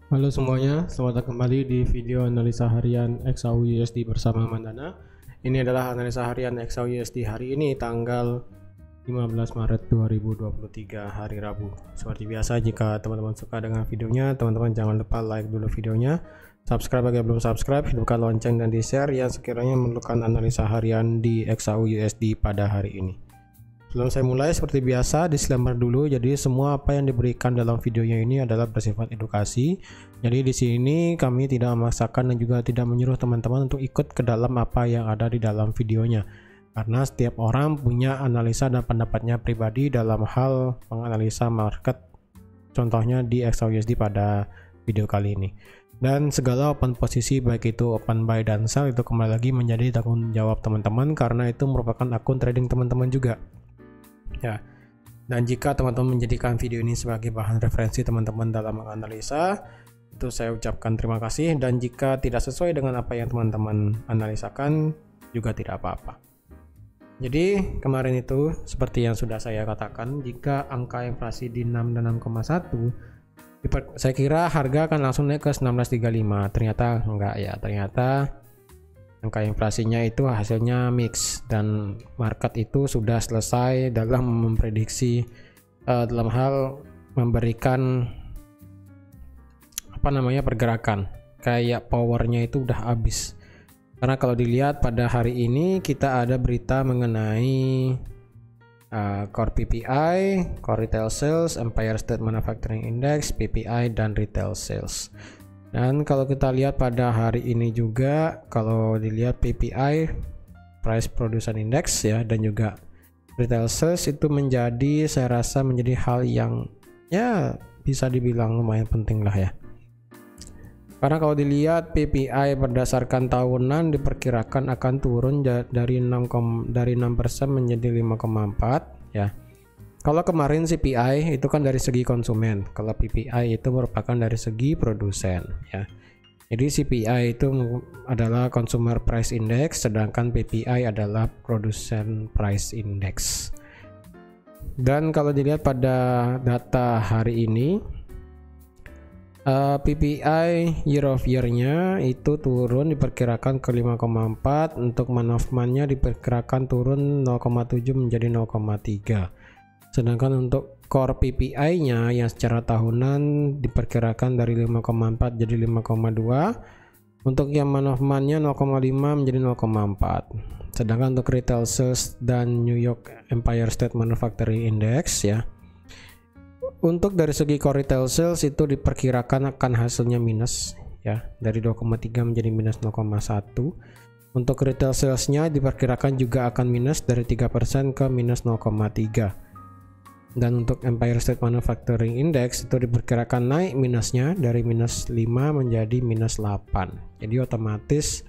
Halo semuanya, selamat datang kembali di video analisa harian XAU USD bersama Mandana. Ini adalah analisa harian XAU USD hari ini tanggal 15 Maret 2023 hari Rabu. Seperti biasa, jika teman-teman suka dengan videonya, teman-teman jangan lupa like dulu videonya, subscribe bagi yang belum subscribe, hidupkan lonceng dan di share yang sekiranya memerlukan analisa harian di XAU USD pada hari ini. Sebelum saya mulai, seperti biasa disclaimer dulu. Jadi semua apa yang diberikan dalam videonya ini adalah bersifat edukasi. Jadi di sini kami tidak memaksakan dan juga tidak menyuruh teman-teman untuk ikut ke dalam apa yang ada di dalam videonya. Karena setiap orang punya analisa dan pendapatnya pribadi dalam hal menganalisa market. Contohnya di XAUUSD pada video kali ini. Dan segala open posisi baik itu open buy dan sell itu kembali lagi menjadi tanggung jawab teman-teman karena itu merupakan akun trading teman-teman juga. Ya, dan jika teman-teman menjadikan video ini sebagai bahan referensi teman-teman dalam menganalisa, itu saya ucapkan terima kasih. Dan jika tidak sesuai dengan apa yang teman-teman analisakan, juga tidak apa-apa. Jadi kemarin itu seperti yang sudah saya katakan, jika angka inflasi di 6 dan 6,1, saya kira harga akan langsung naik ke 1935. Ternyata enggak ya, ternyata angka inflasinya itu hasilnya mix dan market itu sudah selesai dalam memprediksi dalam hal memberikan pergerakan, kayak powernya itu udah habis. Karena kalau dilihat pada hari ini kita ada berita mengenai core PPI, core retail sales, Empire State Manufacturing Index, PPI dan retail sales. Dan kalau kita lihat pada hari ini juga, kalau dilihat PPI, Price Production Index ya, dan juga retail sales itu menjadi, saya rasa menjadi hal yang ya bisa dibilang lumayan penting lah ya. Karena kalau dilihat PPI berdasarkan tahunan diperkirakan akan turun dari 6% menjadi 5,4 ya. Kalau kemarin CPI itu kan dari segi konsumen, kalau PPI itu merupakan dari segi produsen ya. Jadi CPI itu adalah Consumer Price Index, sedangkan PPI adalah Producer Price Index. Dan kalau dilihat pada data hari ini, PPI year of year-nya itu turun diperkirakan ke 5,4, untuk month of month-nya diperkirakan turun 0,7 menjadi 0,3. Sedangkan untuk core PPI-nya yang secara tahunan diperkirakan dari 5,4 jadi 5,2. Untuk yang month of month-nya 0,5 menjadi 0,4. Sedangkan untuk retail sales dan New York Empire State Manufacturing Index ya, untuk dari segi core retail sales itu diperkirakan akan hasilnya minus ya, dari 2,3 menjadi minus 0,1. Untuk retail sales-nya diperkirakan juga akan minus dari 3% ke minus 0,3. Dan untuk Empire State Manufacturing Index itu diperkirakan naik minusnya dari minus 5 menjadi minus 8. Jadi otomatis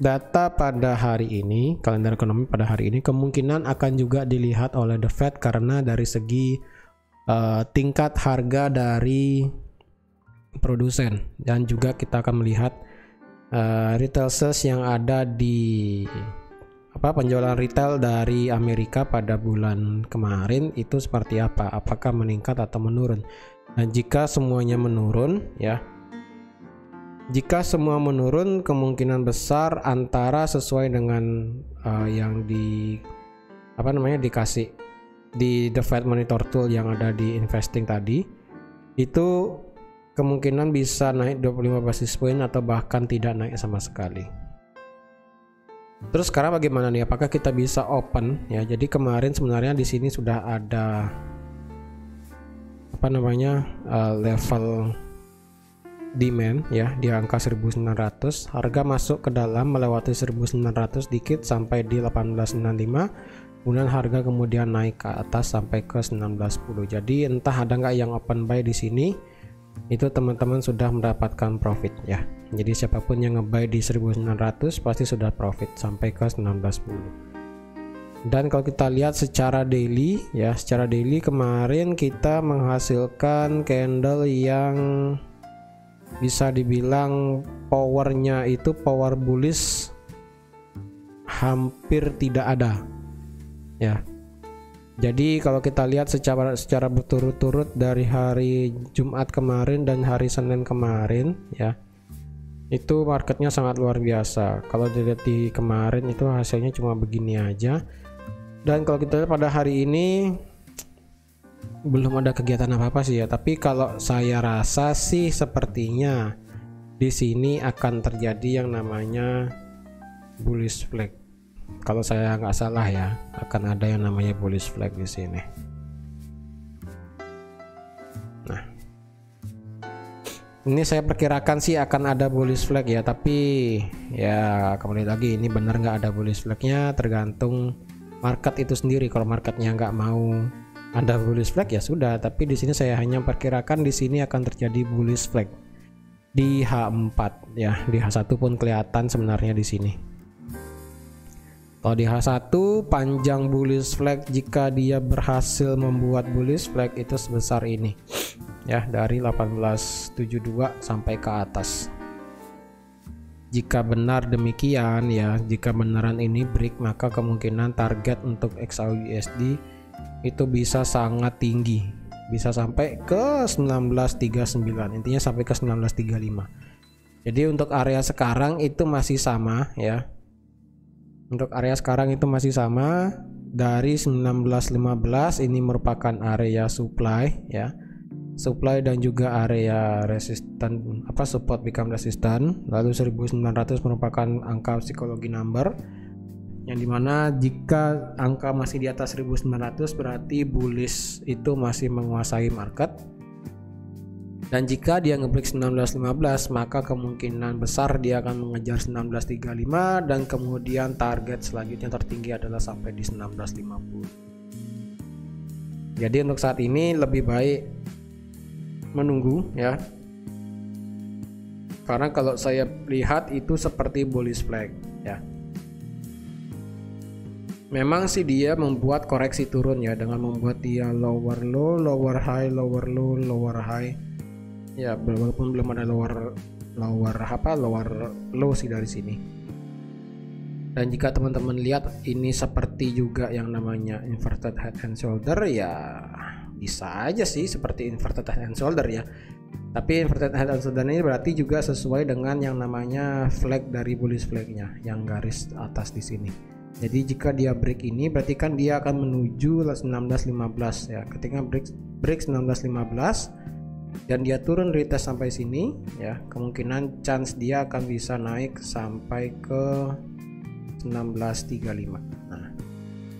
data pada hari ini, kalender ekonomi pada hari ini kemungkinan akan juga dilihat oleh The Fed karena dari segi tingkat harga dari produsen, dan juga kita akan melihat retail sales yang ada di penjualan retail dari Amerika pada bulan kemarin itu seperti apa, apakah meningkat atau menurun. Dan jika semuanya menurun ya, jika semua menurun kemungkinan besar antara sesuai dengan yang dikasih di The Fed Monitor Tool yang ada di investing tadi, itu kemungkinan bisa naik 25 basis point atau bahkan tidak naik sama sekali. Terus sekarang bagaimana nih? Apakah kita bisa open ya? Jadi kemarin sebenarnya di sini sudah ada level demand ya di angka 1900. Harga masuk ke dalam melewati 1900 dikit sampai di 1895. Kemudian harga kemudian naik ke atas sampai ke 1910. Jadi entah ada nggak yang open buy di sini, itu teman-teman sudah mendapatkan profit ya. Jadi siapapun yang ngebuy di 1900 pasti sudah profit sampai ke 1910. Dan kalau kita lihat secara daily ya, secara daily kemarin kita menghasilkan candle yang bisa dibilang powernya itu power bullish hampir tidak ada ya. Jadi kalau kita lihat secara berturut-turut dari hari Jumat kemarin dan hari Senin kemarin ya, itu marketnya sangat luar biasa. Kalau dilihat di kemarin itu hasilnya cuma begini aja. Dan kalau kita lihat pada hari ini belum ada kegiatan apa-apa sih ya. Tapi kalau saya rasa sih sepertinya di sini akan terjadi yang namanya bullish flag. Kalau saya nggak salah ya, akan ada yang namanya bullish flag di sini. Nah, ini saya perkirakan sih akan ada bullish flag ya, tapi ya kembali lagi ini benar nggak ada bullish flagnya tergantung market itu sendiri. Kalau marketnya nggak mau ada bullish flag ya sudah. Tapi di sini saya hanya perkirakan di sini akan terjadi bullish flag di H4 ya, di H1 pun kelihatan sebenarnya di sini. Kalau di H1 panjang bullish flag jika dia berhasil membuat bullish flag itu sebesar ini ya, dari 1872 sampai ke atas. Jika benar demikian ya, jika beneran ini break, maka kemungkinan target untuk XAUUSD itu bisa sangat tinggi, bisa sampai ke 1939, intinya sampai ke 1935. Jadi untuk area sekarang itu masih sama ya. Untuk area sekarang itu masih sama dari 1915, ini merupakan area supply ya. Supply dan juga area resisten support become resistant. Lalu 1900 merupakan angka psikologi number, yang dimana jika angka masih di atas 1900 berarti bullish itu masih menguasai market. Dan jika dia ngebreak 1915 maka kemungkinan besar dia akan mengejar 1935 dan kemudian target selanjutnya tertinggi adalah sampai di 1950. Jadi untuk saat ini lebih baik menunggu ya, karena kalau saya lihat itu seperti bullish flag ya. Memang sih dia membuat koreksi turun ya, dengan membuat dia lower low, lower high, lower low, lower high. Ya, walaupun belum ada lower low sih dari sini. Dan jika teman-teman lihat ini seperti juga yang namanya inverted head and shoulder ya, bisa aja sih seperti inverted head and shoulder ya. Tapi inverted head and shoulder ini berarti juga sesuai dengan yang namanya flag dari bullish flagnya, yang garis atas di sini. Jadi jika dia break ini berarti kan dia akan menuju 1915 ya. Ketika break 1915 dan dia turun retest sampai sini ya, kemungkinan chance dia akan bisa naik sampai ke 1935. Nah,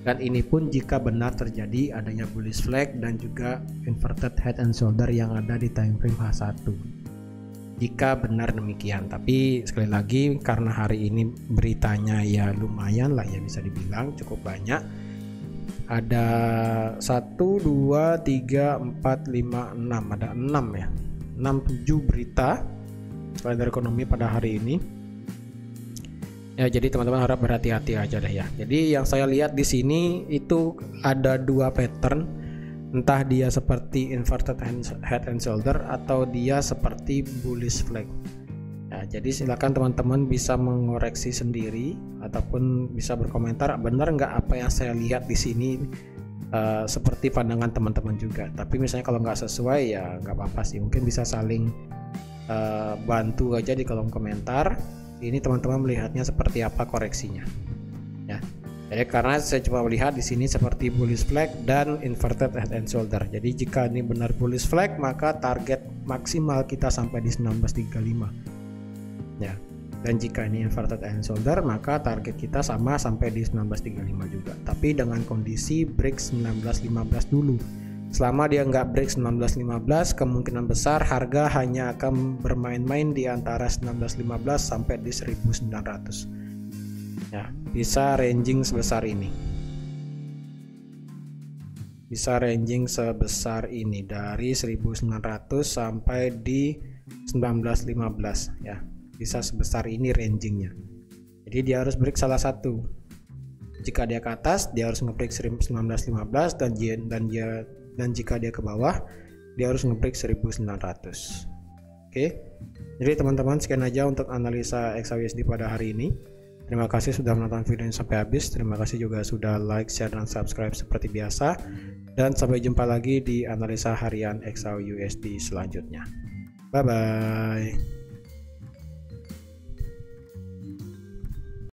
dan ini pun jika benar terjadi adanya bullish flag dan juga inverted head and shoulder yang ada di time frame H1. Jika benar demikian, tapi sekali lagi karena hari ini beritanya ya lumayan lah ya, bisa dibilang cukup banyak. Ada 1, 2, 3, 4, 5, 6, ada 6 ya, 6-7 berita kalender ekonomi pada hari ini ya. Jadi teman-teman harap berhati-hati aja deh ya. Jadi yang saya lihat di sini itu ada dua pattern, entah dia seperti inverted head and shoulder atau dia seperti bullish flag ya. Jadi silakan teman-teman bisa mengoreksi sendiri ataupun bisa berkomentar benar nggak apa yang saya lihat di sini, seperti pandangan teman-teman juga. Tapi misalnya kalau nggak sesuai ya nggak apa-apa sih, mungkin bisa saling bantu aja di kolom komentar. Ini teman-teman melihatnya seperti apa koreksinya ya. Jadi karena saya coba melihat di sini seperti bullish flag dan inverted head and shoulder. Jadi jika ini benar bullish flag maka target maksimal kita sampai di 1935 ya. Dan jika ini inverted head and shoulder maka target kita sama sampai di 1935 juga. Tapi dengan kondisi break 1915 dulu. Selama dia nggak break 1915 kemungkinan besar harga hanya akan bermain-main di antara 1915 sampai di 1900 ya. Bisa ranging sebesar ini, bisa ranging sebesar ini dari 1900 sampai di 1915 ya, bisa sebesar ini rangingnya. Jadi dia harus break salah satu. Jika dia ke atas dia harus nge-break 1915 dan jika dia ke bawah dia harus nge-break 1900. Oke. Jadi teman-teman sekian aja untuk analisa XAUUSD pada hari ini. Terima kasih sudah menonton video ini sampai habis. Terima kasih juga sudah like, share, dan subscribe seperti biasa. Dan sampai jumpa lagi di analisa harian XAUUSD selanjutnya. Bye bye.